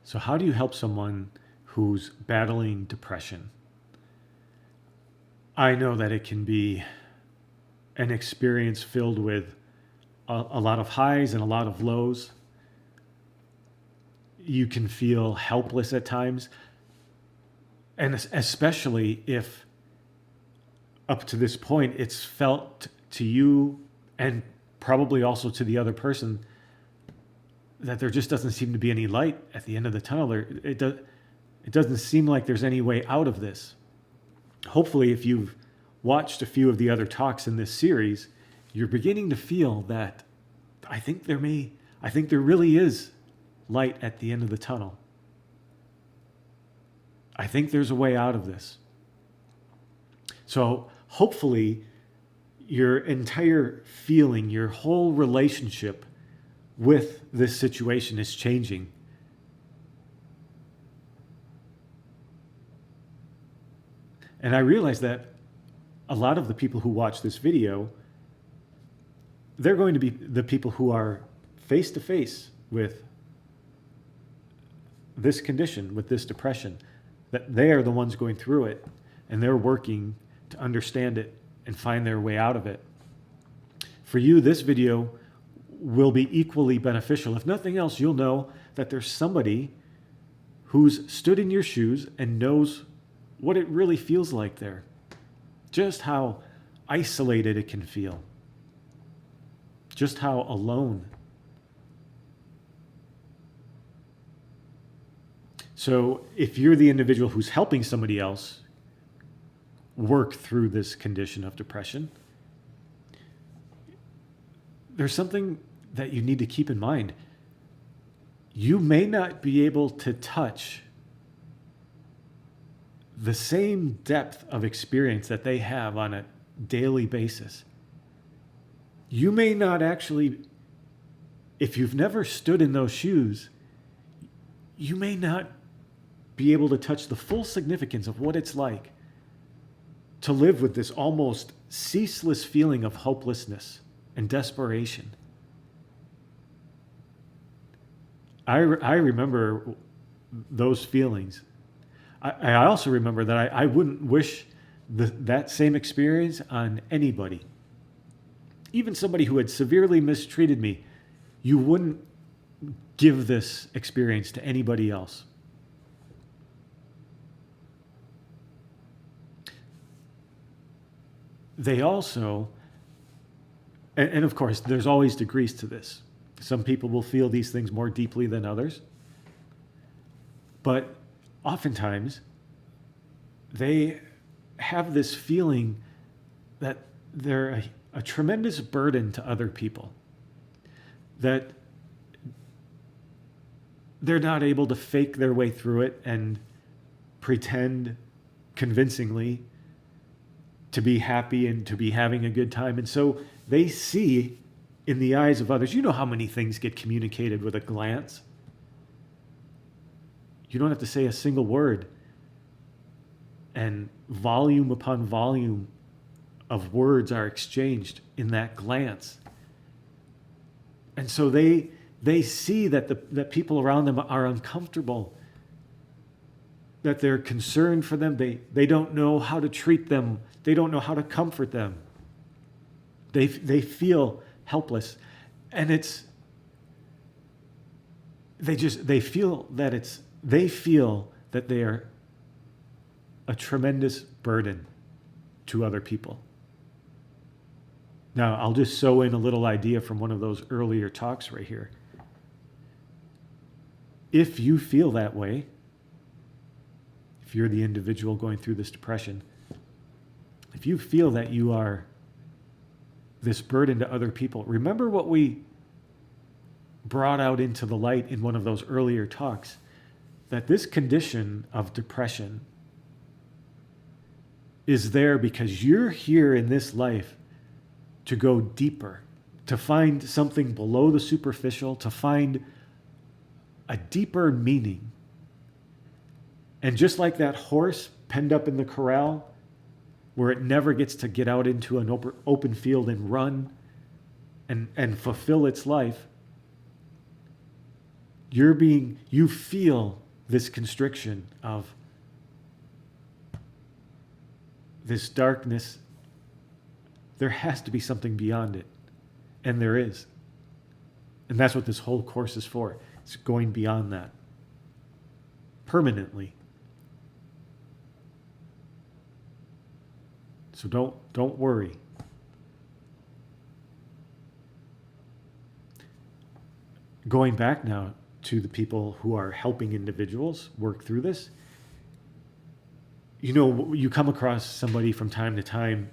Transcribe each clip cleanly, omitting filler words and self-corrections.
So how do you help someone who's battling depression? I know that it can be an experience filled with a lot of highs and a lot of lows. You can feel helpless at times. And especially if up to this point it's felt to you and probably also to the other person that there just doesn't seem to be any light at the end of the tunnel. It doesn't seem like there's any way out of this. Hopefully, if you've watched a few of the other talks in this series, you're beginning to feel that I think there really is light at the end of the tunnel. I think there's a way out of this. So hopefully your entire feeling, your whole relationship with this situation is changing. And I realize that a lot of the people who watch this video, they're going to be the people who are face to face with this condition, with this depression, that they are the ones going through it, and they're working to understand it and find their way out of it. For you, this video will be equally beneficial. If nothing else, you'll know that there's somebody who's stood in your shoes and knows what it really feels like there. Just how isolated it can feel. Just how alone. So if you're the individual who's helping somebody else work through this condition of depression, there's something that you need to keep in mind. You may not be able to touch the same depth of experience that they have on a daily basis. You may not actually, if you've never stood in those shoes, you may not be able to touch the full significance of what it's like to live with this almost ceaseless feeling of hopelessness and desperation. I remember those feelings. I also remember that I wouldn't wish that same experience on anybody. Even somebody who had severely mistreated me, you wouldn't give this experience to anybody else. They also, and of course, there's always degrees to this. Some people will feel these things more deeply than others. But oftentimes, they have this feeling that they're a tremendous burden to other people. That they're not able to fake their way through it and pretend convincingly to be happy and to be having a good time. And so they see in the eyes of others, you know how many things get communicated with a glance? You don't have to say a single word. And volume upon volume of words are exchanged in that glance. And so they see that people around them are uncomfortable, that they're concerned for them. They don't know how to treat them. They don't know how to comfort them. They feel helpless. And they feel that they are a tremendous burden to other people. Now, I'll just sew in a little idea from one of those earlier talks right here. If you feel that way, if you're the individual going through this depression, if you feel that you are this burden to other people, remember what we brought out into the light in one of those earlier talks, that this condition of depression is there because you're here in this life to go deeper, to find something below the superficial, to find a deeper meaning. And just like that horse penned up in the corral, where it never gets to get out into an open field and run and fulfill its life, You feel this constriction of this darkness. There has to be something beyond it. And there is. And that's what this whole course is for. It's going beyond that. Permanently. So don't worry. Going back now to the people who are helping individuals work through this, you come across somebody from time to time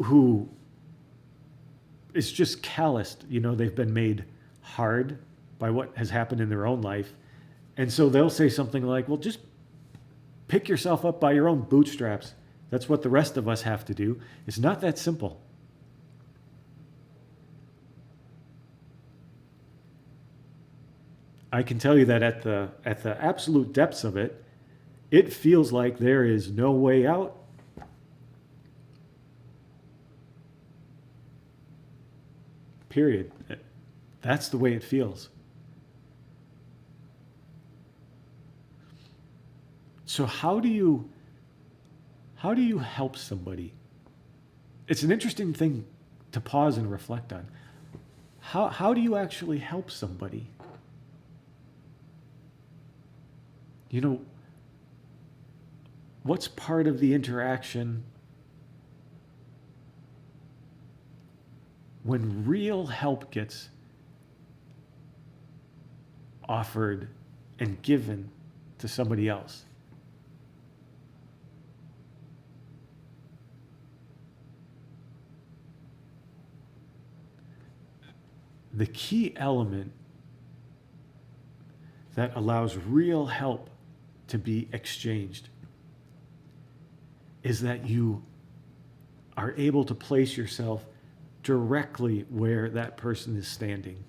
who is just calloused. They've been made hard by what has happened in their own life. And so they'll say something like, well, just pick yourself up by your own bootstraps. That's what the rest of us have to do. It's not that simple. I can tell you that at the absolute depths of it, it feels like there is no way out. Period. That's the way it feels. So how do you help somebody? It's an interesting thing to pause and reflect on. How do you actually help somebody? What's part of the interaction when real help gets offered and given to somebody else? The key element that allows real help to be exchanged is that you are able to place yourself directly where that person is standing.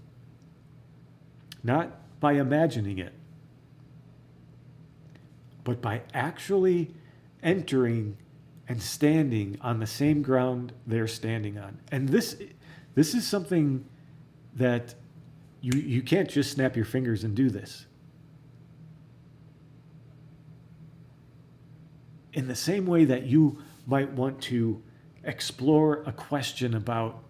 Not by imagining it, but by actually entering and standing on the same ground they're standing on. And this is something that you can't just snap your fingers and do this. In the same way that you might want to explore a question about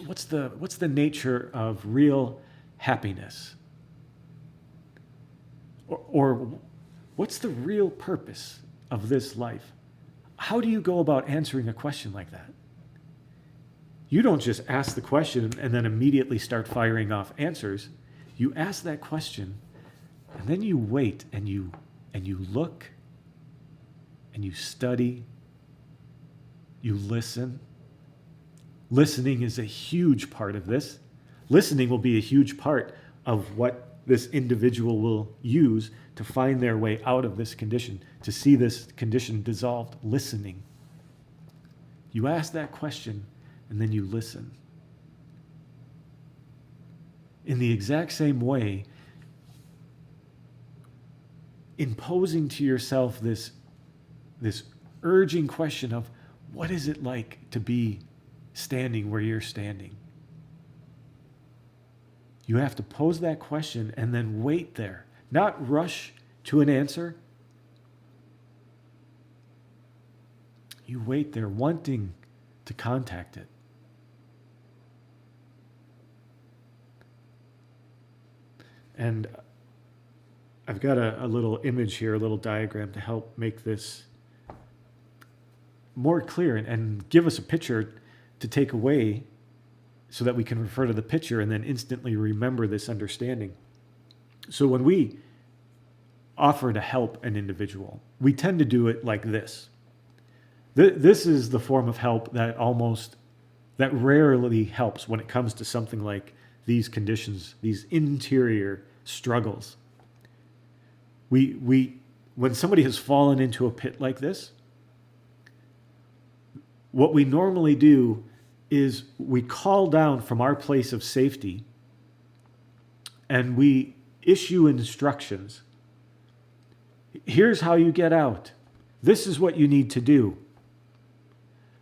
what's the nature of real happiness? Or what's the real purpose of this life? How do you go about answering a question like that? You don't just ask the question and then immediately start firing off answers. You ask that question, and then you wait and you look and you study, you listen. Listening is a huge part of this. Listening will be a huge part of what this individual will use to find their way out of this condition, to see this condition dissolved. Listening. You ask that question, and then you listen. In the exact same way, imposing to yourself this urging question of what is it like to be standing where you're standing? You have to pose that question and then wait there, not rush to an answer. You wait there wanting to contact it. And I've got a little image here, a little diagram to help make this more clear and give us a picture to take away so that we can refer to the picture and then instantly remember this understanding. So when we offer to help an individual, we tend to do it like this. This is the form of help that rarely helps when it comes to something like these conditions, these interior struggles. When somebody has fallen into a pit like this, what we normally do is we call down from our place of safety and we issue instructions. Here's how you get out. This is what you need to do.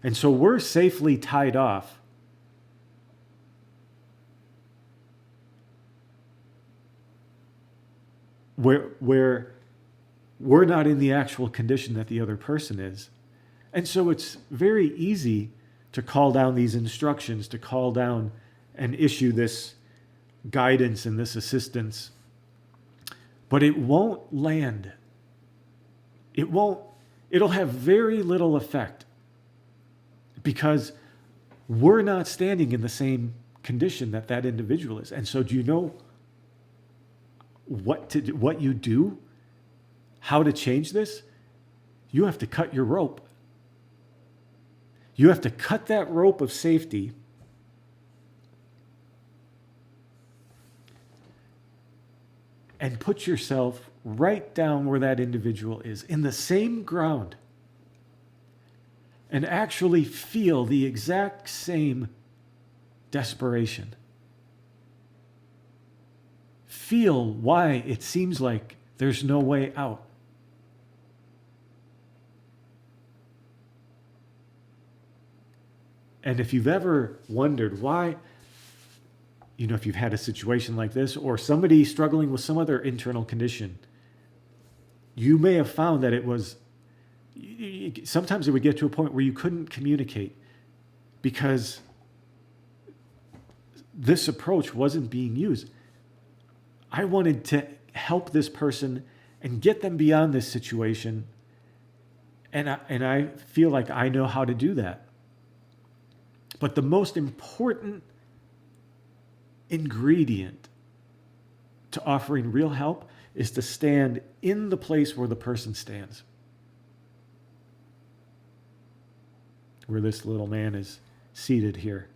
And so we're safely tied off. where we're not in the actual condition that the other person is. And so it's very easy to call down these instructions, to call down and issue this guidance and this assistance, but it won't land. It'll have very little effect because we're not standing in the same condition that that individual is. And so do you know what you do? How to change this? You have to cut your rope. You have to cut that rope of safety and put yourself right down where that individual is, in the same ground, and actually feel the exact same desperation. Feel why it seems like there's no way out. And if you've ever wondered why, if you've had a situation like this or somebody struggling with some other internal condition, you may have found that sometimes it would get to a point where you couldn't communicate because this approach wasn't being used. I wanted to help this person and get them beyond this situation, and I feel like I know how to do that. But the most important ingredient to offering real help is to stand in the place where the person stands. Where this little man is seated here.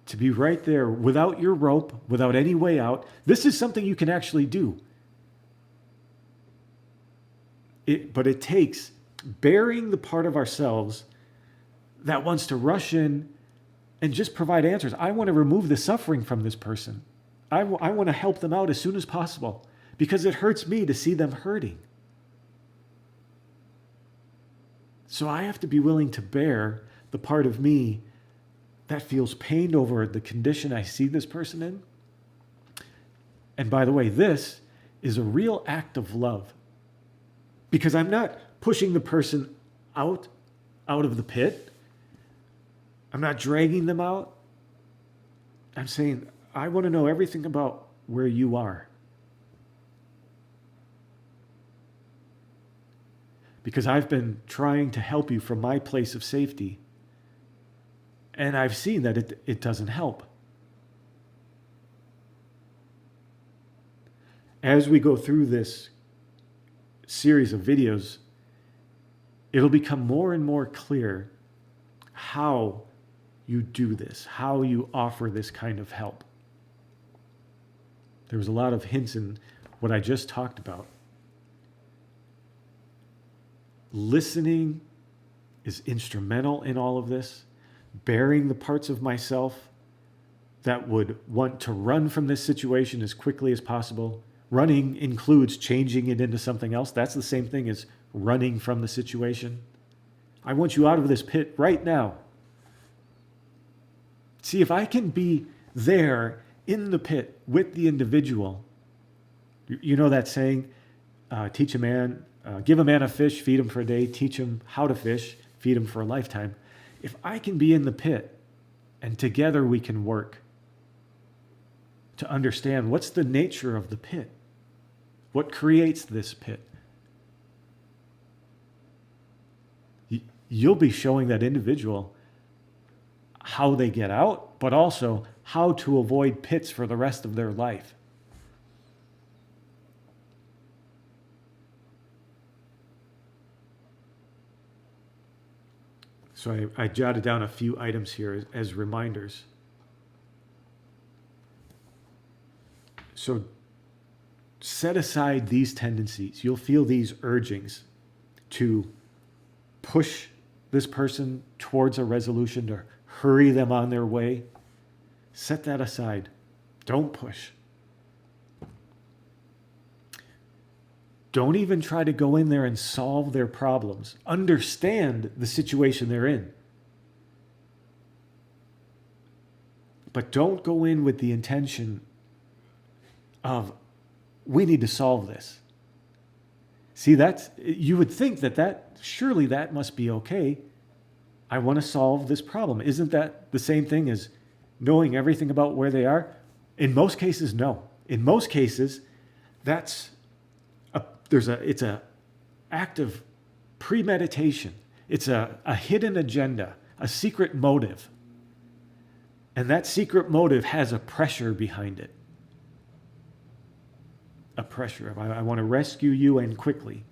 To be right there without your rope, without any way out. This is something you can actually do. But it takes burying the part of ourselves that wants to rush in and just provide answers. I want to remove the suffering from this person. I want to help them out as soon as possible because it hurts me to see them hurting. So I have to be willing to bear the part of me that feels pained over the condition I see this person in. And by the way, this is a real act of love because I'm not pushing the person out of the pit. I'm not dragging them out. I'm saying, I want to know everything about where you are. Because I've been trying to help you from my place of safety. And I've seen that it doesn't help. As we go through this series of videos, it'll become more and more clear how you do this, how you offer this kind of help. There was a lot of hints in what I just talked about. Listening is instrumental in all of this. Bearing the parts of myself that would want to run from this situation as quickly as possible. Running includes changing it into something else. That's the same thing as running from the situation. I want you out of this pit right now. See, if I can be there in the pit with the individual, you know that saying, give a man a fish, feed him for a day, teach him how to fish, feed him for a lifetime. If I can be in the pit and together we can work to understand what's the nature of the pit, what creates this pit, you'll be showing that individual how they get out, but also how to avoid pits for the rest of their life. So I jotted down a few items here as reminders. So set aside these tendencies. You'll feel these urgings to push this person towards a resolution, to hurry them on their way. Set that aside. Don't push. Don't even try to go in there and solve their problems. Understand the situation they're in. But don't go in with the intention of we need to solve this. See, you would think that surely that must be okay. I want to solve this problem. Isn't that the same thing as knowing everything about where they are? In most cases, no. In most cases, it's a act of premeditation. It's a hidden agenda, a secret motive. And that secret motive has a pressure behind it. A pressure of, I want to rescue you and quickly.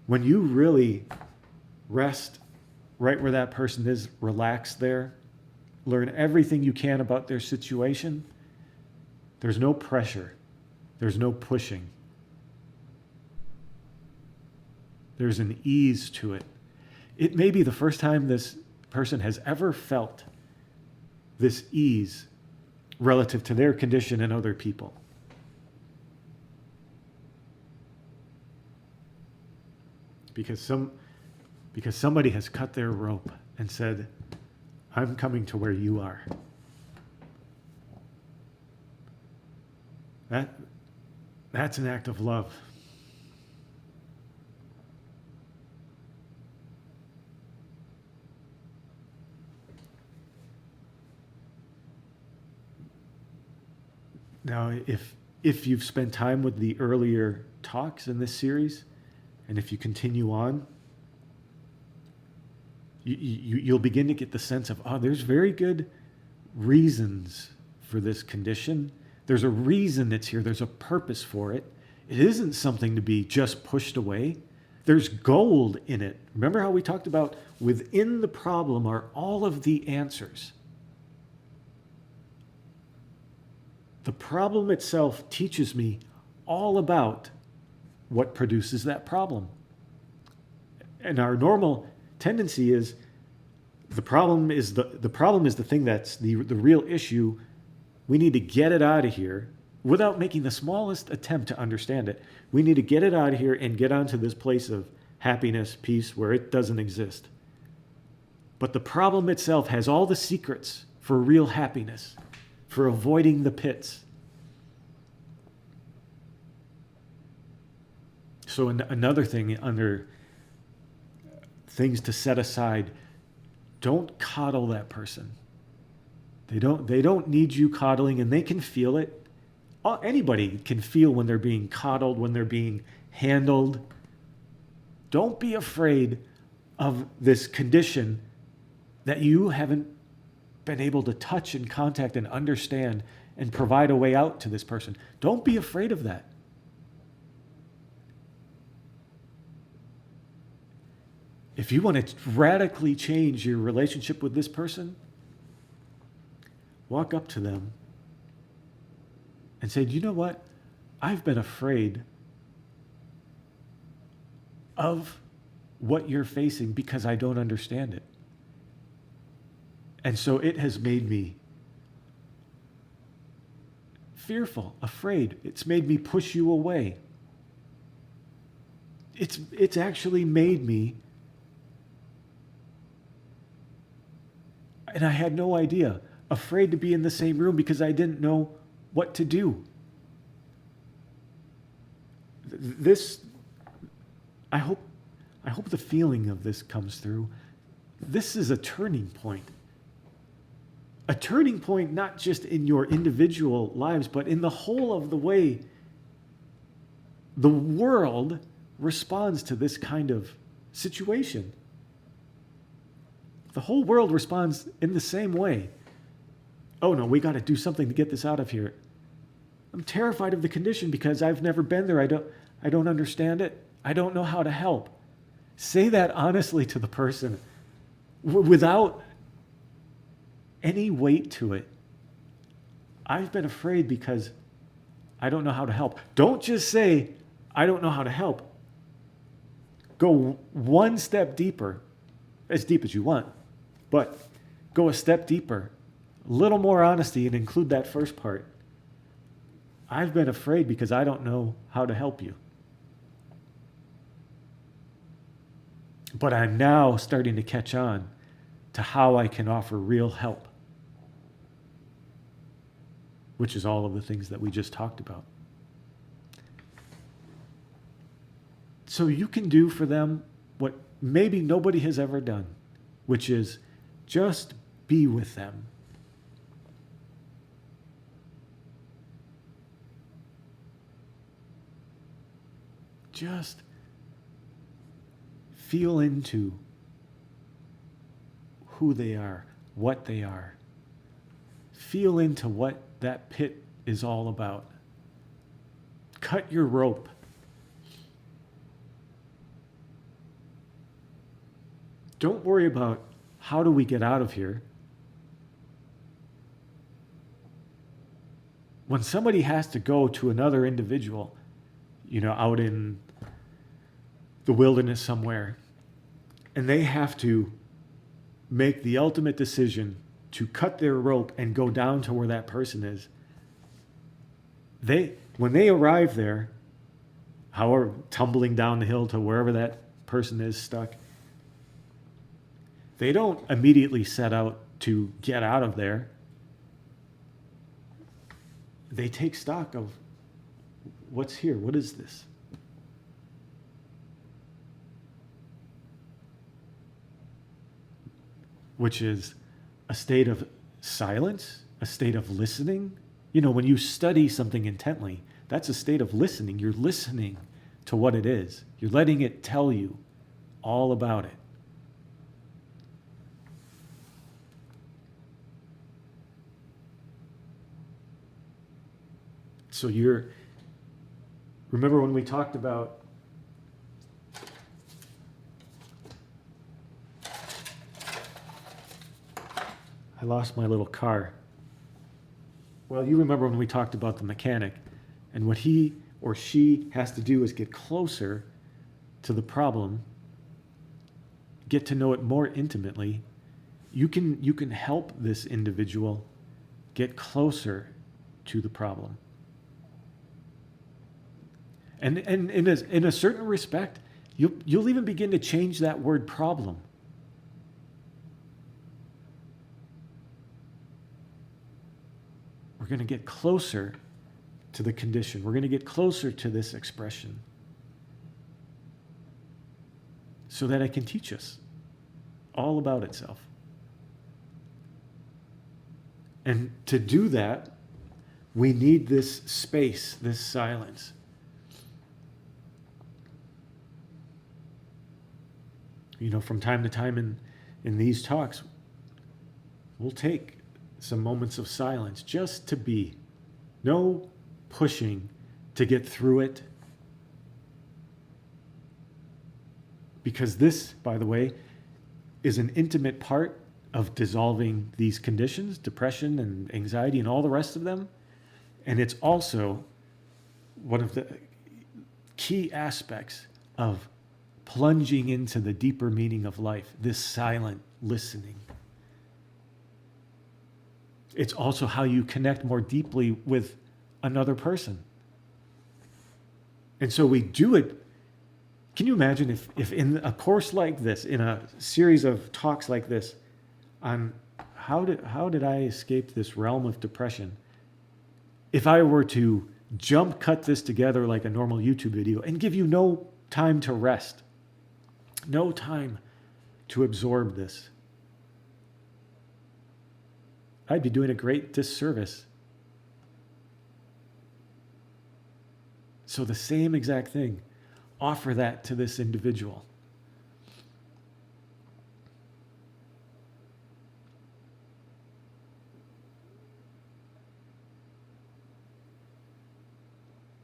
When you really rest right where that person is, relax there, learn everything you can about their situation, there's no pressure. There's no pushing. There's an ease to it. It may be the first time this person has ever felt this ease relative to their condition and other people. Because somebody has cut their rope and said, I'm coming to where you are. That's an act of love. Now, if you've spent time with the earlier talks in this series, and if you continue on, you'll begin to get the sense of, there's very good reasons for this condition. There's a reason it's here. There's a purpose for it. It isn't something to be just pushed away. There's gold in it. Remember how we talked about within the problem are all of the answers. The problem itself teaches me all about what produces that problem. And our normal tendency is the problem is the thing that's the real issue. We need to get it out of here without making the smallest attempt to understand it. We need to get it out of here and get onto this place of happiness, peace, where it doesn't exist. But the problem itself has all the secrets for real happiness, for avoiding the pits. So another thing under things to set aside, don't coddle that person. They don't need you coddling, and they can feel it. Anybody can feel when they're being coddled, when they're being handled. Don't be afraid of this condition that you haven't been able to touch and contact and understand and provide a way out to this person. Don't be afraid of that. If you want to radically change your relationship with this person, walk up to them and say, do you know what? I've been afraid of what you're facing because I don't understand it. And so it has made me fearful, afraid. It's made me push you away. It's actually made me, and I had no idea, afraid to be in the same room because I didn't know what to do. I hope the feeling of this comes through. This is a turning point. A turning point not just in your individual lives, but in the whole of the way the world responds to this kind of situation. The whole world responds in the same way. Oh no, we got to do something to get this out of here. I'm terrified of the condition because I've never been there. I don't understand it. I don't know how to help. Say that honestly to the person without any weight to it. I've been afraid because I don't know how to help. Don't just say, I don't know how to help. Go one step deeper, as deep as you want, but go a step deeper. A little more honesty and include that first part. I've been afraid because I don't know how to help you. But I'm now starting to catch on to how I can offer real help, which is all of the things that we just talked about. So you can do for them what maybe nobody has ever done, which is just be with them. Just feel into who they are, what they are. Feel into what that pit is all about. Cut your rope. Don't worry about how do we get out of here. When somebody has to go to another individual, out in the wilderness somewhere, and they have to make the ultimate decision to cut their rope and go down to where that person is, when they arrive there, however, tumbling down the hill to wherever that person is stuck, they don't immediately set out to get out of there. They take stock of what's here. What is this? Which is a state of silence, a state of listening. When you study something intently, that's a state of listening. You're listening to what it is. You're letting it tell you all about it. So remember when we talked about I lost my little car. Well, you remember when we talked about the mechanic, and what he or she has to do is get closer to the problem, get to know it more intimately. You can help this individual get closer to the problem. And in a certain respect, you'll even begin to change that word problem. We're going to get closer to the condition. We're going to get closer to this expression so that it can teach us all about itself. And to do that, we need this space, this silence. From time to time in these talks, we'll take some moments of silence just to be. No pushing to get through it. Because this, by the way, is an intimate part of dissolving these conditions, depression and anxiety and all the rest of them. And it's also one of the key aspects of plunging into the deeper meaning of life, this silent listening. It's also how you connect more deeply with another person. And so we do it. Can you imagine if in a course like this, in a series of talks like this, on how did I escape this realm of depression, if I were to jump cut this together like a normal YouTube video and give you no time to rest, no time to absorb this, I'd be doing a great disservice. So the same exact thing, offer that to this individual.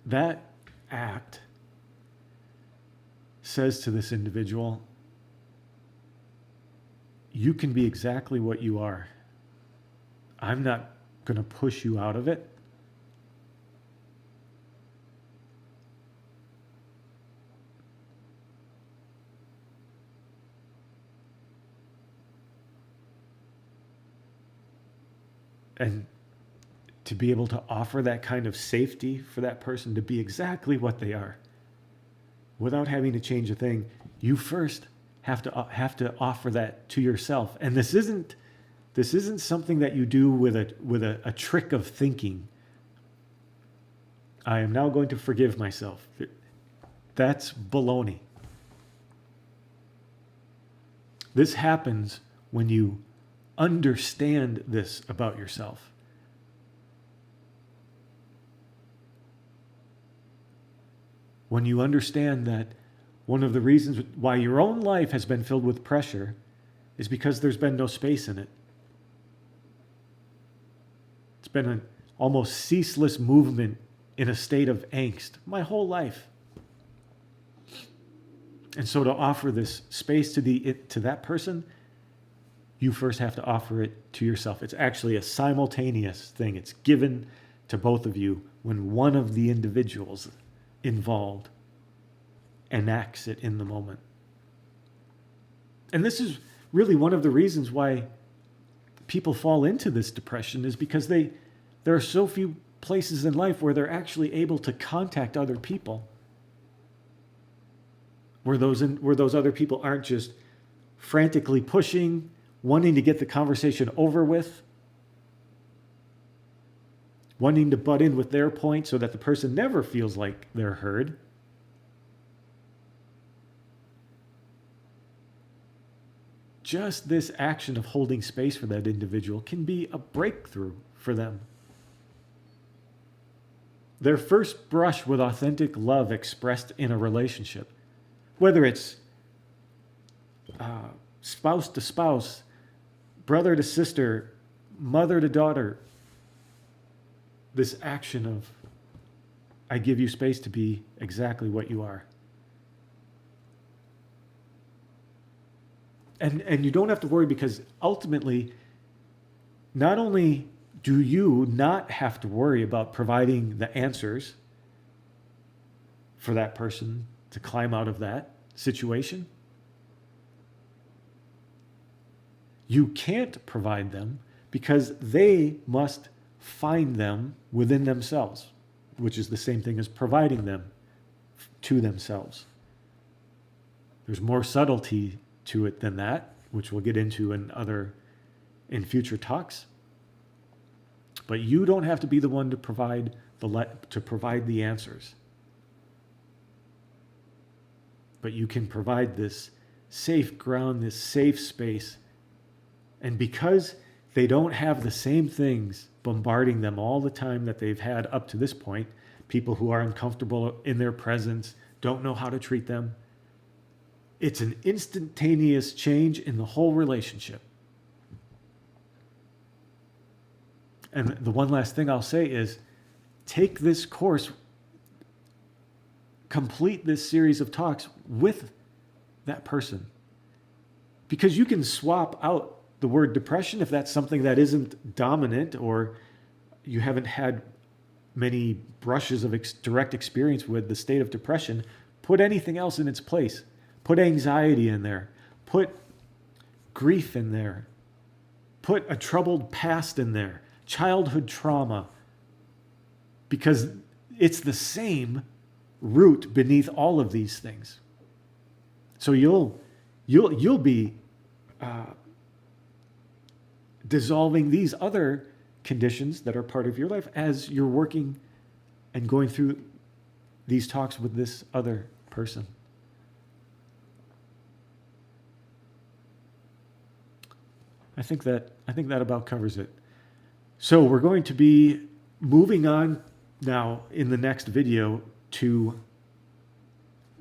That act says to this individual, you can be exactly what you are. I'm not going to push you out of it. And to be able to offer that kind of safety for that person to be exactly what they are, without having to change a thing, you first have to offer that to yourself. And this isn't something that you do with a trick of thinking. I am now going to forgive myself. That's baloney. This happens when you understand this about yourself. When you understand that one of the reasons why your own life has been filled with pressure is because there's been no space in it. It's been an almost ceaseless movement in a state of angst my whole life. And so to offer this space to that person, you first have to offer it to yourself. It's actually a simultaneous thing. It's given to both of you when one of the individuals involved enacts it in the moment. And this is really one of the reasons why people fall into this depression, is because there are so few places in life where they're actually able to contact other people, where those other people aren't just frantically pushing, wanting to get the conversation over with, wanting to butt in with their point so that the person never feels like they're heard. Just this action of holding space for that individual can be a breakthrough for them. Their first brush with authentic love expressed in a relationship, whether it's spouse to spouse, brother to sister, mother to daughter, this action of, I give you space to be exactly what you are. And you don't have to worry, because ultimately, not only do you not have to worry about providing the answers for that person to climb out of that situation, you can't provide them because they must find them within themselves, which is the same thing as providing them to themselves. There's more subtlety to it than that, which we'll get into in future talks. But you don't have to be the one to provide the answers. But you can provide this safe ground, this safe space. And because they don't have the same things bombarding them all the time that they've had up to this point, people who are uncomfortable in their presence, don't know how to treat them, it's an instantaneous change in the whole relationship. And the one last thing I'll say is, take this course, complete this series of talks with that person. Because you can swap out the word depression if that's something that isn't dominant, or you haven't had many brushes of direct experience with the state of depression. Put anything else in its place. Put anxiety in there. Put grief in there. Put a troubled past in there. Childhood trauma. Because it's the same root beneath all of these things. So you'll be dissolving these other conditions that are part of your life as you're working and going through these talks with this other person. I think that about covers it. So we're going to be moving on now in the next video to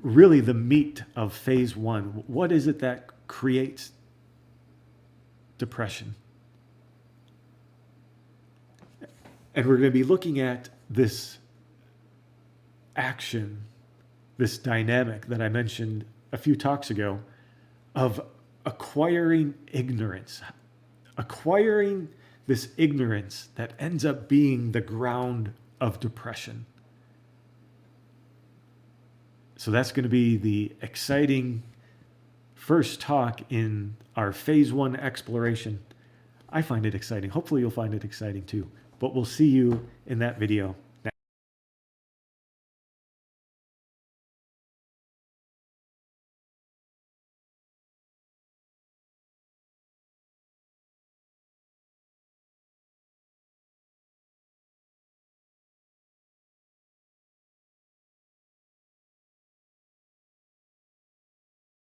really the meat of phase 1. What is it that creates depression? And we're going to be looking at this action, this dynamic that I mentioned a few talks ago of acquiring ignorance. Acquiring this ignorance that ends up being the ground of depression. So that's going to be the exciting first talk in our phase 1 exploration. I find it exciting. Hopefully you'll find it exciting too. But we'll see you in that video.